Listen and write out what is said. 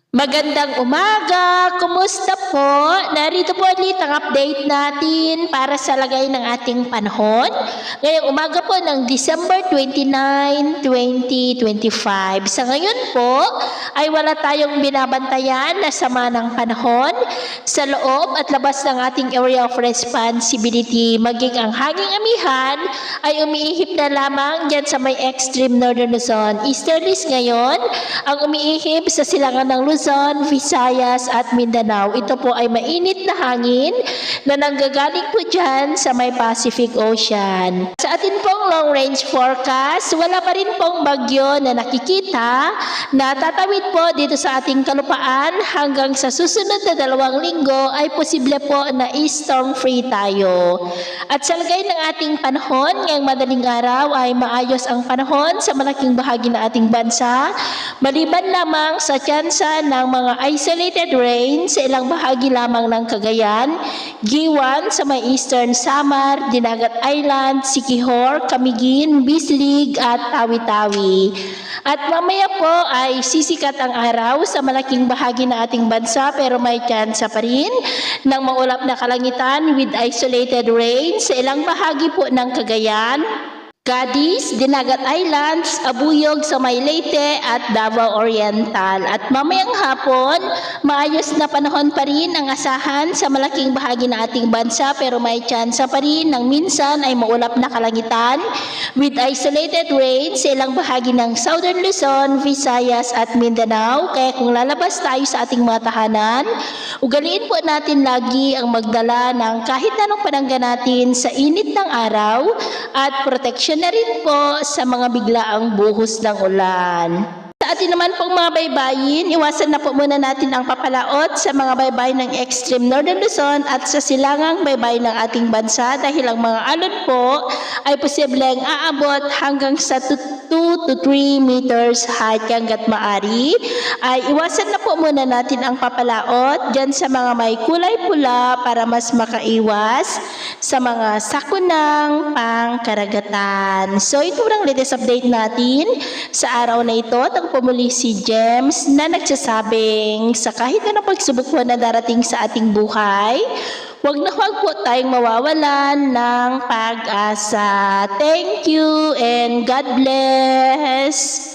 Magandang umaga! Kumusta po? Narito po ulit ang update natin para sa lagay ng ating panahon. Ngayong umaga po ng December 29, 2025. Sa ngayon po ay wala tayong binabantayan na sama ng panahon sa loob at labas ng ating area of responsibility. Maging ang hanging amihan ay umiihip na lamang dyan sa may extreme northern Luzon. Easterlies ngayon ang umiihip sa silangan ng Luzon, Visayas at Mindanao. Ito po ay mainit na hangin na nanggagaling po dyan sa may Pacific Ocean. Sa atin pong long range forecast, wala pa rin pong bagyo na nakikita na tatawid po dito sa ating kalupaan hanggang sa susunod na 2 linggo ay posible po na storm free tayo. At sa lagay ng ating panahon, ngayong madaling araw ay maayos ang panahon sa malaking bahagi ng ating bansa, maliban lamang sa tsansa ng mga isolated rain sa ilang bahagi lamang ng Cagayan, Giwan sa may Eastern Samar, Dinagat Island, Siquijor, Camiguin, Bislig at Tawi-Tawi. At mamaya po ay sisikat ang araw sa malaking bahagi ng ating bansa pero may tsansa pa rin ng maulap na kalangitan with isolated rain sa ilang bahagi po ng Cagayan, Cadiz, Dinagat Islands, Abuyog sa may Leyte at Davao Oriental. At mamayang hapon, maayos na panahon pa rin ang asahan sa malaking bahagi ng ating bansa pero may tsansa pa rin ng minsan ay maulap na kalangitan with isolated rain sa ilang bahagi ng Southern Luzon, Visayas at Mindanao. Kaya kung lalabas tayo sa ating mga tahanan, ugaliin po natin lagi ang magdala ng kahit anong panangga natin sa init ng araw at proteksyon na rin po sa mga biglaang buhos ng ulan. Sa atin naman pong mga baybayin, iwasan na po muna natin ang papalaot sa mga baybayin ng extreme northern Luzon at sa silangang baybayin ng ating bansa dahil ang mga alon po ay posibleng aabot hanggang sa 2 to 3 meters height hanggat maari. Ay iwasan na po muna natin ang papalaot dyan sa mga may kulay pula para mas makaiwas sa mga sakunang pangkaragatan. So ito ang latest update natin sa araw na ito. Pumuli si James na nagsasabing sa kahit na pagsubok po na darating sa ating buhay, huwag na huwag po tayong mawawalan ng pag-asa. Thank you and God bless!